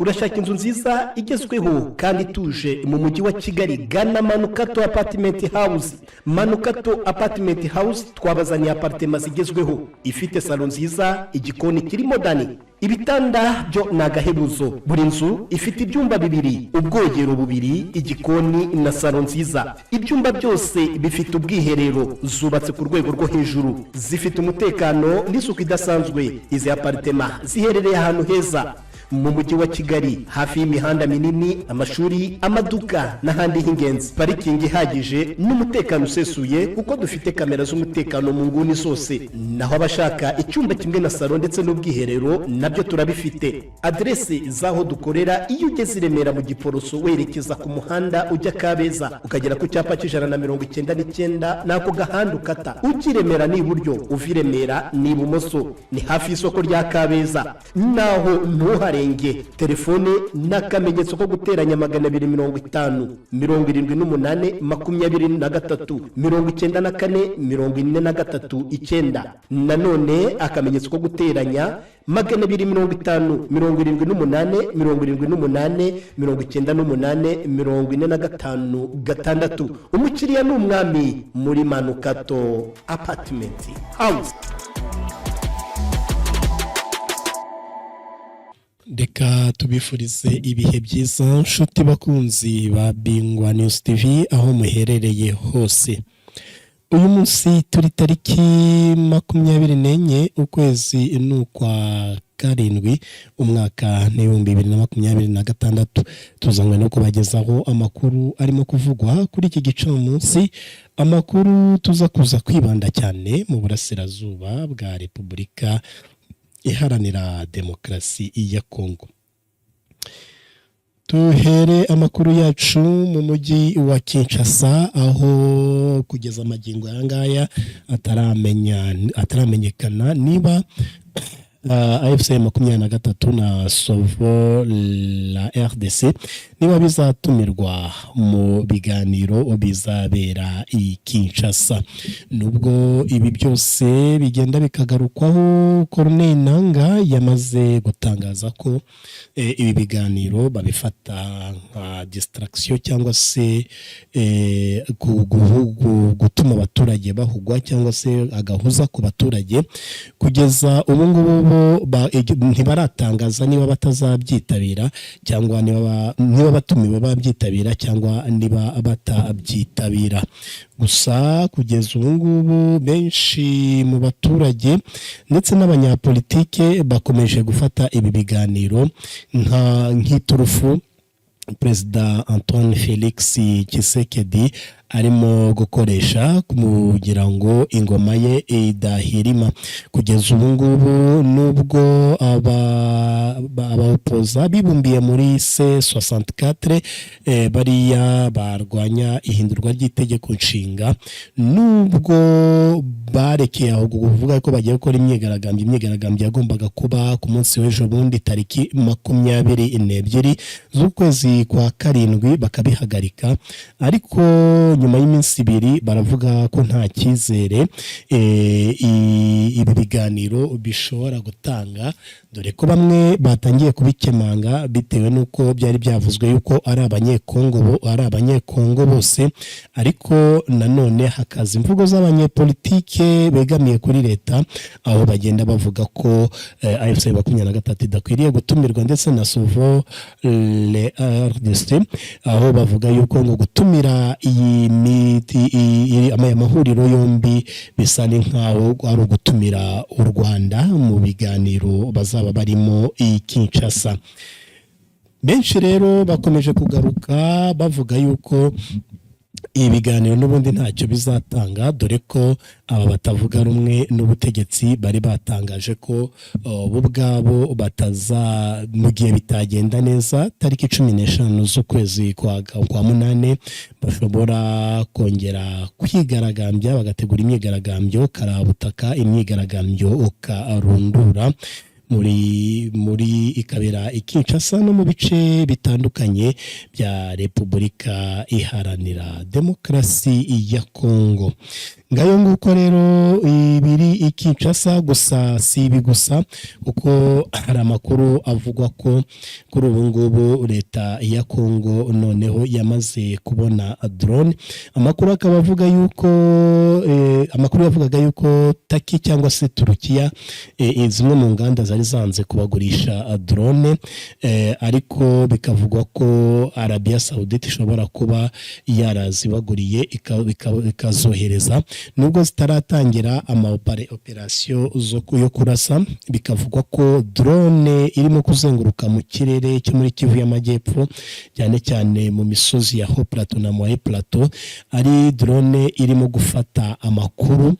urashaka inzu nziza igezweho kandi ituje mu mujyi wa Kigali, gana Manukato Apartment House. Manukato Apartment House twabazaniye apartment zigezweho, ifite salon nziza, igikoni kiri modani, ibitanda byo nagahebuzo. Buri nzu ifite ibyumba bibiri, ubwogero bubiri, igikoni na salon nziza. Ibyumba byose bifite ubwiherero, zubatse ku rwego rwo hejuru, zifite umutekano n'isuku idasanzwe. Izi apartment ziherereye ahantu heza mu mujyi wa Kigali, hafi y'imihanda minini, amashuri, amaduka n'ahandi h'ingenzi. Parikingi ihagije n'umutekano usesuye kuko dufite kamera z'umutekano mu nguni zose. Naho abashaka icyumba kimwe na salon ndetse n'ubwiherero nabyo turabifite. Adresse zaho dukorera, iyo ugeze i Remera mu Giporoso werekeza ku muhanda ujya Kabeza, ukagera ku cyapa cy'199 nako gahanda ukata. Ujya i Remera ni iburyo, uva i Remera ni ibumoso, ni hafi y'isoko rya Kabeza. Naho ntuharenge. Telefone n'akamenyetso ko guteranya 250 78 23 94 9. Nanone akamenyetso ko guteranya 250 78 98 Umukiriya n'umwami muri Manukato Apartment House. Reka tubifurize ibihe byiza nshuti bakunzi ba Bingwa News TV aho muherereye hose. Uyu munsi turi tariki 24 ukwezi n'ukwa karindwi umwaka 2026. Tuzanywe no kubagezaho amakuru arimo kuvugwa kuri iki gicamunsi, amakuru tuza kuza kwibanda cyane mu burasirazuba bwa Repubulika Iharanira Demokarasi ya Kongo. Tuhere amakuru yacu mu mujyi wa Kinshasa, aho kugeza amagingo yangaya ataramenyekana niba AFC 23 na Sauve la RDC niba bizatumirwa mu biganiro bizabera i Kinshasa. Nubwo ibi byose bigenda bikagarukwaho, Corneille Nangaa yamaze gutangaza ko ibi biganiro babifata nka distraction cyangwa se gutuma abaturage bahugwa cyangwa se agahuza ku baturage. Kugeza ubu ngubu ntibaratangaza niba batazabyitabira cyangwa niba batumiwe babyitabira cyangwa niba batabyitabira. Gusa kugeza ubu ngubu benshi mu baturage ndetse n'abanyapolitike bakomeje gufata ibi biganiro nk'iturufu Perezida Antoine Felix Tshisekedi arimo gukoresha kugira ngo ingoma ye idahirima. Kugeza ubu ngubu nubwo abaopoza bibumbiye muri C64 bariya barwanya ihindurwa ry'itegeko nshinga, nubwo barekeye aho kuvuga ko bagiye gukora imyigaragambyo yagombaga kuba ku munsi w'ejo bundi tariki 22 z'ukwezi kwa karindwi bakabihagarika, ariko nyuma y'iminsi 2 baravuga ko nta cyizere ibi biganiro bishobora gutanga, dore ko bamwe batangiye kubikemanga bitewe nuko byari byavuzwe yuko ari abanyekongo bose, ariko nanone hakaza imvugo z'abanyepolitike begamiye kuri leta aho bagenda bavuga ko AFC 23 idakwiriye gutumirwa ndetse na Sauve la RDC, aho bavuga yuko ngo gutumira iyi amahuriro yombi bisa nkaho ari ugutumira u Rwanda mu biganiro bazaba barimo i Kinshasa. Benshi rero bakomeje kugaruka bavuga yuko ibiganiro n'ubundi ntacyo bizatanga, dore ko aba batavuga rumwe n'ubutegetsi bari batangaje ko bo ubwabo mu gihe bitagenda neza tariki 15 z'ukwezi kwa 8 bashobora kongera kwigaragambya, bagategura imyigaragambyo karabutaka, imyigaragambyo karundura muri ikabera Kinshasa no mu bice bitandukanye bya Repubulika Iharanira Demokarasi ya Kongo. Ngayo nguko rero ibiri Kinshasa. Gusa si ibi gusa kuko hari amakuru avugwa ko kuri ubu ngubu leta ya Kongo noneho yamaze kubona drone. Amakuru akaba avuga yuko amakuru yavugaga yuko Taki cyangwa se Turukiya zimwe mu nganda zari zanze kubagurisha drone, ariko bikavugwa ko Arabia Saudite ishobora kuba yarazibaguriye ikazohereza, nubwo zitaratangira operasiyo yo kurasa. Bikavugwa ko drone irimo kuzenguruka mu kirere cyo muri Kivu y'Amajyepfo, cyane cyane mu misozi ya Haut Plateau na Moyen Plateau, ari drone irimo gufata amakuru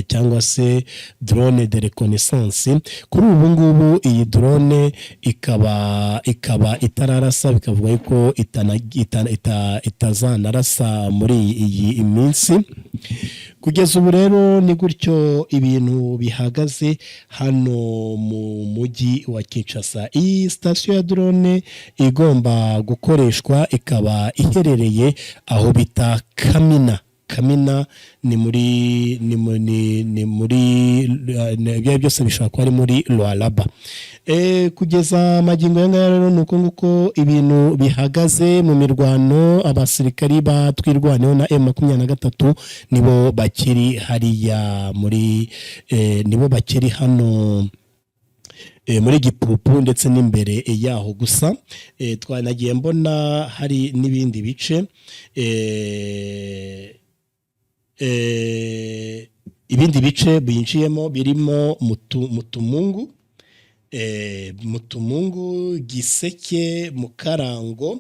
cyangwa se drone de reconnaissance. Kuri ubu ngubu iyi drone ikaba itararasa, bikavuga yuko itazanarasa muri iyi minsi. Kugeza ubu rero ni gutyo ibintu bihagaze hano mu mujyi wa Kinshasa. Iyi station ya drone igomba gukoreshwa ikaba iherereye aho bita Kamina ni muri byose bishobora kuba ari muri Lualaba. Kugeza magingo y'angaya rero nuko nguko ibintu bihagaze mu mirwano. Abasirikari batwirwaneho na M23 nibo bakiri hariya nibo bakiri hano muri Gipupu ndetse n'imbere yaho. Gusa twanagiye mbona hari n'ibindi bice ibindi bice binjiyemo birimo Mutumungu, Giseke, Mukarango,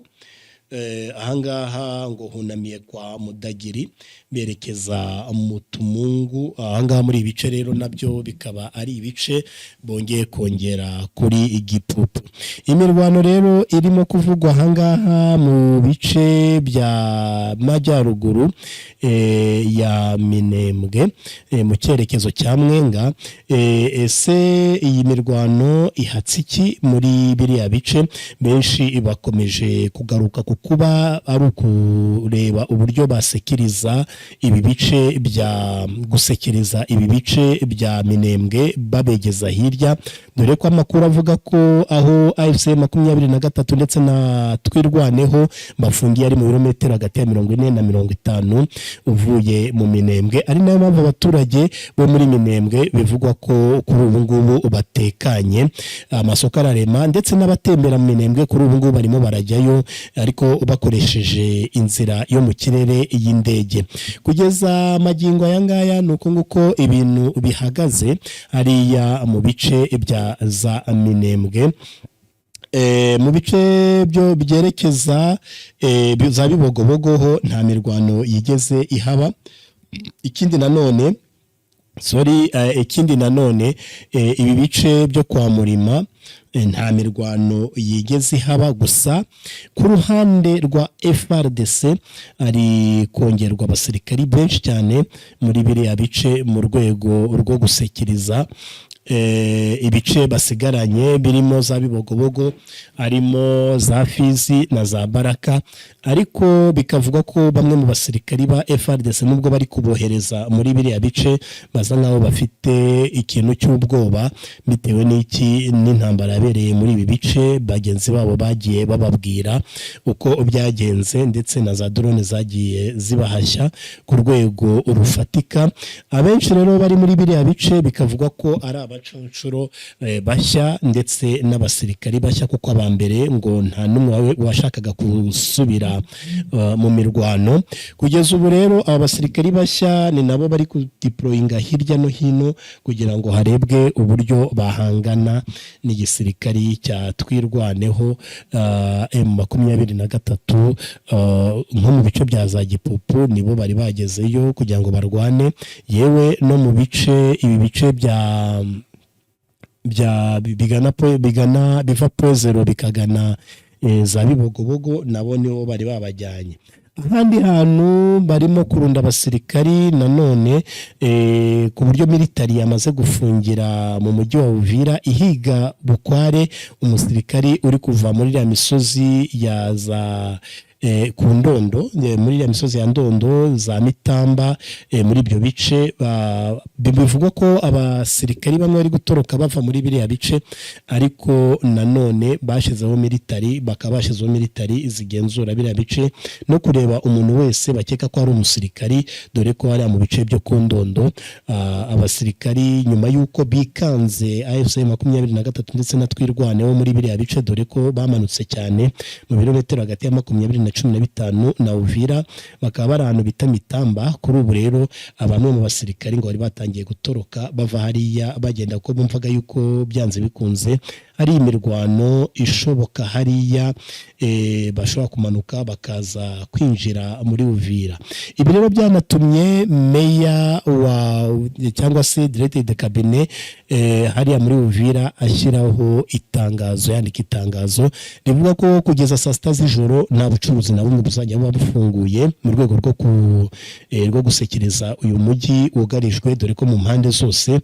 ahangaha ngo hunamiye kwa Mudagiri berekeza Mutumungu. Ahangaha muri ibice rero nabyo bikaba ari ibice bongeye kongera kuri Gipupu. Imirwano rero irimo kuvugwa ahangaha mu bice bya majyaruguru ya Minembwe mu cyerekezo cya Mwenga. Ese iyi mirwano ihatse iki muri biriya bice? Benshi bakomeje kugaruka kuba ari ukureba uburyo basekiriza ibi bice bya Minembwe babegeza hirya, dore ko amakuru avuga ko aho AFC 23 ndetse na Twirwaneho bafungiye ari mu birometero hagati ya 40 na 50 uvuye mu Minembwe. Ari nayo mpamvu abaturage bo muri Minembwe bivugwa ko kuri ubu ngubu batekanye, amasoko ararema, ndetse n'abatembera mu Minembwe kuri ubu ngubu barimo barajyayo ariko bakoresheje inzira yo mu kirere y'indege. Kugeza magingo aya ngaya nuko nguko ibintu bihagaze hariya mu bice bya za Minembwe. Mu bice byo byerekeza za Bibogobogo nta mirwano yigeze ihaba. Ikindi nanone ibi bice byo kwa Murima nta mirwano yigeze ihaba. Gusa ku ruhande rwa FRDC ari kongerwa abasirikari benshi cyane muri biriya bice mu rwego rwo gusekiriza ibice basigaranye birimo za Bibogobogo, arimo za Fizi na za Baraka. Ariko bikavuga ko bamwe mu basirikari ba FRDC nubwo bari kubohereza muri biriya bice baza nkaho bafite ikintu cy'ubwoba bitewe n'intambara yabereye muri ibi bice. Bagenzi babo bagiye bababwira uko byagenze, ndetse na za drone zagiye zibahashya ku rwego rufatika. Abenshi rero bari muri biriya bice bikavuga ko ari abacancuro bashya ndetse n'abasirikari bashya, kuko abambere ngo nta numwe washakaga gusubira mu mirwano. Kugeza ubu rero aba basirikari bashya ni nabo bari kudeployinga hirya no hino kugira ngo harebwe uburyo bahangana n'igisirikari cya Twirwaneho M23. Nko mu bice bya za Gipupu nibo bari bagezeyo kugira ngo barwane, yewe no mu bice ibi bice bigana biva Pozero bikagana za Bibogobogo nabo nibo bari babajyanye. Ahandi hantu barimo kurunda abasirikari nanone ku buryo militari yamaze gufungira mu mujyi wa Uvira ihiga bukware umusirikari uri kuva muri ya misozi ya za ku Ndondo muri ya misozi ya Ndondo za Mitamba muri ibyo bice bivugwa ko abasirikari bamwe bari gutoroka bava muri biriya bice ariko nanone bashizeho military bakabashizeho military zigenzura biriya bice no kureba umuntu wese bakeka ko ari umusirikari dore ko ari mu bice byo ku Ndondo abasirikari nyuma yuko bikanze AFC 23 ndetse na twirwaneho muri biriya bice dore ko bamanutse cyane mu birometero hagati ya 20 na 15 na Uvira bakaba bari ahantu bita Mitamba kuri ubu rero abantu mu basirikari ngo bari batangiye gutoroka bava hariya bagenda ko bumvaga yuko byanze bikunze ari imirwano ishoboka hariya bashobora kumanuka bakaza kwinjira muri Uvira. Ibi rero byanatumye meya wa cyangwa se directeur de cabinet hariya muri Uvira ashyiraho itangazo yandika itangazo rivuga ko kugeza saa 6 z'ijoro nta bucuruzi na bumwe buzajya buba bufunguye mu rwego rwo gusekereza uyu mujyi wugarijwe dore ko mu mpande zose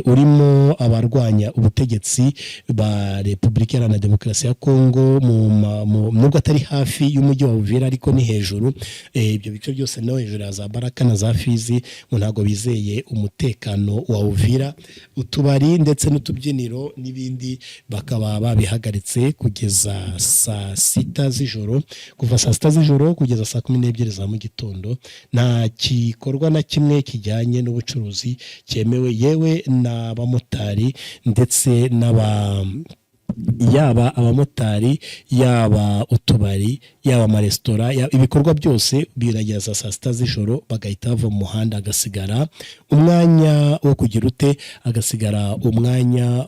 urimo abarwanya ubutegetsi ba Repubulika Iharanira Demokarasi ya Kongo nubwo atari hafi y'umujyi wa Uvira ariko ni hejuru ibyo bice byose no hejuru ya za Baraka na za Fizi ngo ntago bizeye umutekano wa Uvira utubari ndetse n'utubyiniro n'ibindi bakaba babihagaritse kugeza saa 6 z'ijoro kuva saa 6 z'ijoro kugeza saa 12 za mu gitondo nta kikorwa na kimwe kijyanye n'ubucuruzi cyemewe yewe n'abamotari ndetse yaba abamotari yaba utubari yaba amaresitora ibikorwa byose birageza saa 6 z'ijoro bagahita bava mu muhanda agasigara umwanya wo kugira ute agasigara umwanya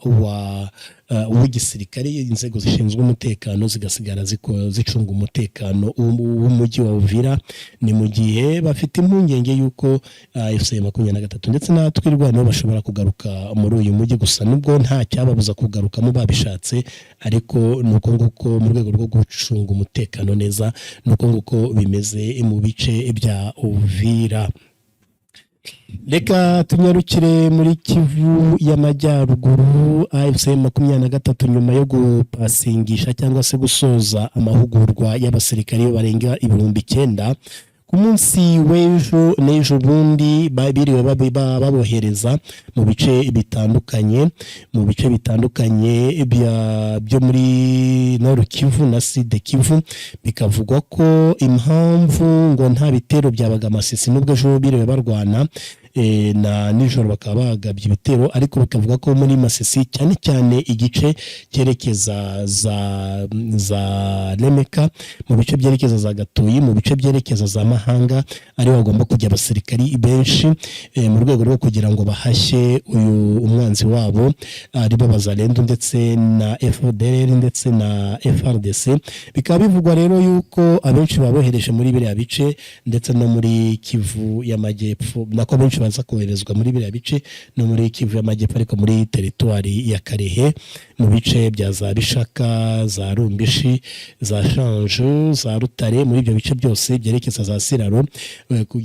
w'igisirikare inzego zishinzwe umutekano zigasigara zicunga umutekano w'umujyi wa Uvira ni mu gihe bafite impungenge yuko AFC 23 ndetse na twirwanaho bashobora kugaruka muri uyu mujyi gusa nubwo nta cyababuza kugarukamo babishatse ariko nuko nguko mu rwego rwo gucunga umutekano neza nuko nguko bimeze mu bice bya Uvira. Reka tunyarukire muri Kivu y'Amajyaruguru AFC 23 nyuma yo gupasingisha cyangwa se gusoza amahugurwa y'abasirikari barenga 9,000 ku munsi w'ejo bundi biriwe babohereza mu bice bitandukanye byo muri Nord Kivu na Sud Kivu bikavugwa ko impamvu ngo nta bitero byabaga Masisi nubwo ejo biriwe barwana na nijoro bakaba bagabye ibitero ariko bakavuga ko muri Masisi cyane cyane igice cyerekeza za Lemeka mu bice byerekeza za Gatoyi mu bice byerekeza za Mahanga ari bagomba kujya abasirikari benshi mu rwego rwo kugira ngo bahashye uyu umwanzi wabo ari babazalendo ndetse na FDLR ndetse na FRDC bikaba bivugwa rero yuko abenshi babohereje muri biriya bice ndetse no muri Kivu y'Amajyepfo nako benshi baza koherezwa muri biriya bice no muri Kivu y'Amajyepfo ariko muri teritwari ya Karehe mu bice bya za Bishaka za Rumbishi za Shanju za Rutare muri ibyo bice byose byerekeza za Siraro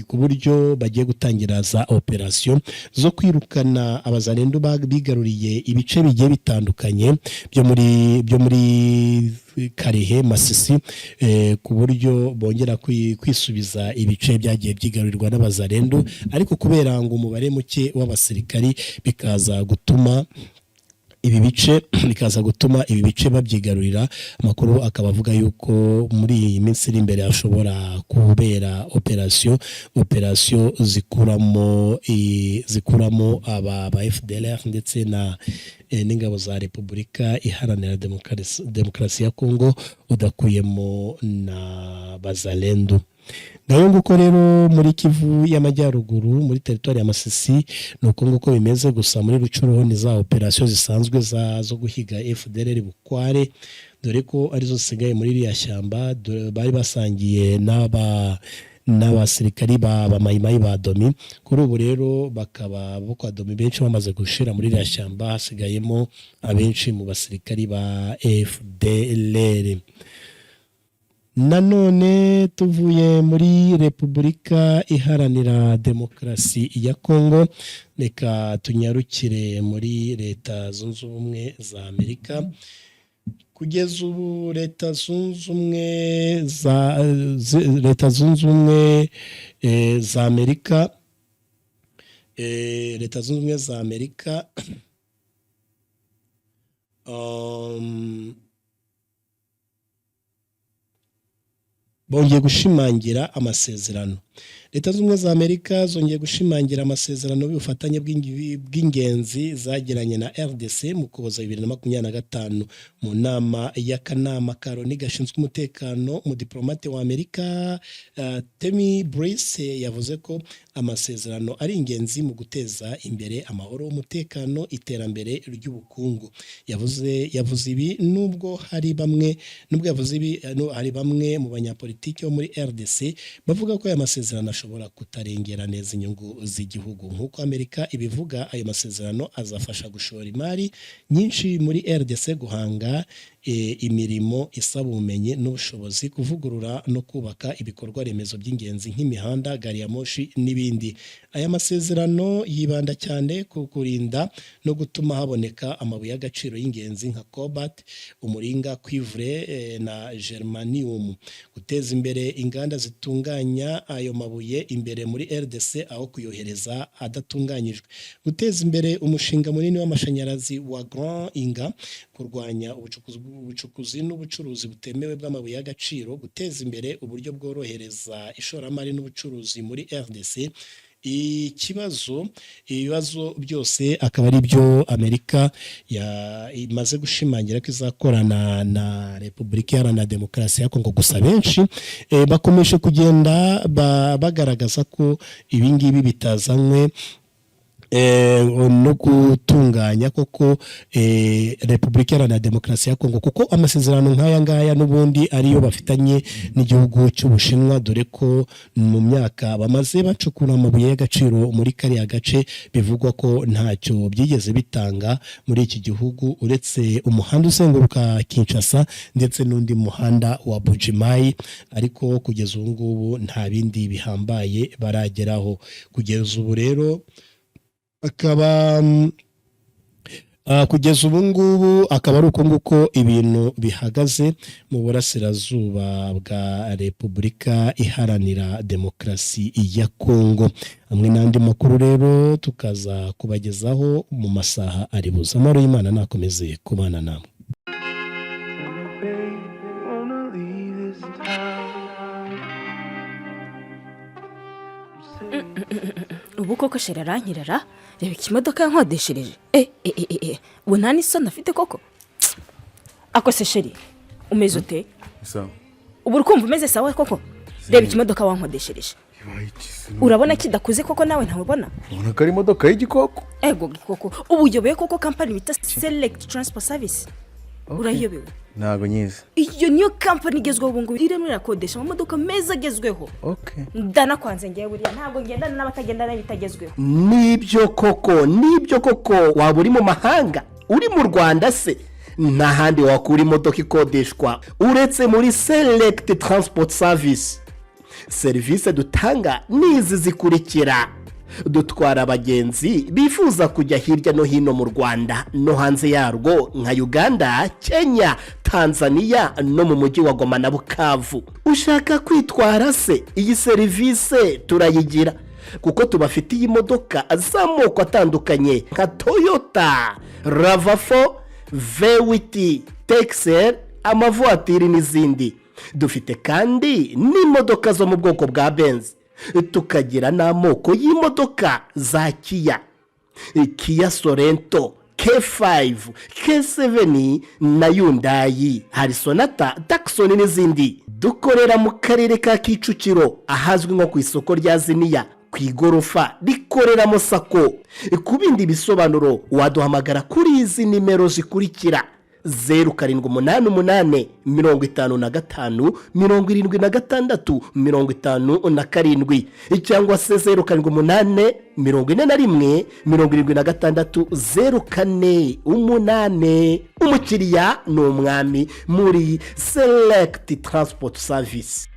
ku buryo bagiye gutangira za operation zo kwirukana abazalendo bigaruriye ibice bigiye bitandukanye byo muri Karehe Masisi ku buryo bongera kwisubiza ibice byagiye byigarurirwa n'abazalendo ariko kubera ngo umubare muke w'abasirikari bikaza gutuma ibi bice babyigarurira amakuru akaba avuga yuko muri iyi minsi iri imbere hashobora kubera operation zikuramo aba FDLR ndetse n'ingabo za Repubulika Iharanira Demokarasi ya Kongo udakuyemo na bazalendo. Nayo nguko rero muri Kivu y'Amajyaruguru muri territoire ya Masisi nuko nguko bimeze gusa muri Rucuruho ni za operation zisanzwe zo guhiga FDLR Bukware dore ko arizo sigaye muri iriya shyamba bari basangiye n'abasirikari ba Mayimayi ba Domi kuri ubu rero bakaba bo kwa Domi benshi bamaze gushira muri iriya shyamba hasigayemo abenshi mu basirikari ba FDLR. Nanone tuvuye muri Repubulika Iharanira Demokarasi ya Kongo reka tunyarukire muri Leta Zunze Ubumwe za Amerika kugeza ubu leta zunze ubumwe za Amerika leta zunze ubumwe za Amerika bongeye gushimangira amasezerano. Leta z'ubumwe za Amerika zongeye gushimangira amasezerano y'ubufatanye bw'ingenzi zagiranye na RDC mu Kuboza 2025 mu nama y'akanama Karoni gashinzwe umutekano. Mu diplomate wa Amerika Temi Brice yavuze ko amasezerano ari ingenzi mu guteza imbere amahoro, umutekano, iterambere ry'ubukungu. Yavuze ibi nubwo hari bamwe mu banyapolitiki bo muri RDC bavuga ko aya masezerano ashobora kutarengera neza inyungu z'igihugu. Nk'uko Amerika ibivuga, ayo masezerano azafasha gushora imari nyinshi muri RDC, guhanga imirimo isaba ubumenyi n'ubushobozi, kuvugurura no kubaka ibikorwa remezo by'ingenzi nk'imihanda, gari ya moshi n'ibindi. Aya masezerano yibanda cyane ku kurinda no gutuma haboneka amabuye y'agaciro y'ingenzi nka cobalt, umuringa, cuivre na germanium, guteza imbere inganda zitunganya ayo mabuye imbere muri RDC aho kuyohereza adatunganyijwe, guteza imbere umushinga munini w'amashanyarazi wa Grand Inga, kurwanya ubucukuzi n'ubucuruzi butemewe bw'amabuye y'agaciro, guteza imbere uburyo bworohereza ishoramari n'ubucuruzi muri RDC. Ibibazo byose akaba ari byo Amerika imaze gushimangira ko izakorana na Repubulika Iharanira Demokarasi ya Kongo. Gusa benshi bakomeje kugenda bagaragaza ko ibingibi bitazanywe no gutunganya koko Repubulika Iharanira Demokarasi ya Kongo, kuko amasezerano nk'aya ngaya n'ubundi ariyo bafitanye n'igihugu cy'Ubushinwa, dore ko mu myaka bamaze bacukura amabuye y'agaciro muri kariya gace bivugwa ko ntacyo byigeze bitanga muri iki gihugu uretse umuhanda uzenguruka Kinshasa ndetse n'undi muhanda wa Bujimayi, ariko kugeza ubu ngubu nta bindi bihambaye barageraho. Kugeza ubu rero kugeza ubu ngubu akaba ari uko nguko ibintu bihagaze mu burasirazuba bwa Repubulika Iharanira Demokarasi ya Kongo. Hamwe n'andi makuru rero tukaza kubagezaho mu masaha ari buze. Amahoro y'Imana nakomeze kubana namwe. Ubu koko sherera nkirara reba ikimodoka yankodeshereje ubu nta n'isoni afite koko. Ako se sheri umeze ute? Ubu urukumva umeze sawa koko? Reba ikimodoka wankodeshereje, urabona kidakuze koko? Nawe ntawubona? Ubona ko ari imodoka y'igikoko. Ego gikoko. Ubu uyoboye koko company bita Select Transport Service. Urayobewe? Ntago nyizi. Iyo niyo company igezweho ubu ngubu irimo irakodesha amamodoka meza agezweho. Ndana kwanze ngiye buriya ntabwo ngendana n'abatagendana bitagezweho. Nibyo koko waba uri mu mahanga, uri mu Rwanda se n'ahandi wakura imodoka ikodeshwa uretse muri Select Transport Service. Serivisi dutanga nizi zikurikira: dutwara abagenzi bifuza kujya hirya no hino mu Rwanda no hanze yarwo nka Uganda, Kenya, Tanzania no mu mujyi wa Goma na Bukavu. Ushaka kwitwara se, iyi serivisi turayigira kuko tubafitiye imodoka z'amoko atandukanye nka Toyota, RAV4, V8, Texel, amavuatiri n'izindi. Dufite kandi n'imodoka zo mu bwoko bwa Benz. Tukagira n'amoko y'imodoka za Kia Sorento, K5, K7 na Hyundai, hari Sonata, Tucson n'izindi. Dukorera mu karere ka Kicukiro ahazwi nko ku isoko rya Ziniya ku igorofa rikoreramo Sako. Ku bindi bisobanuro waduhamagara kuri izi nimero zikurikira: 0788 55 76 57 cyangwa se 0788 41 76 04. Umukiriya ni umwami muri Select Transport Service.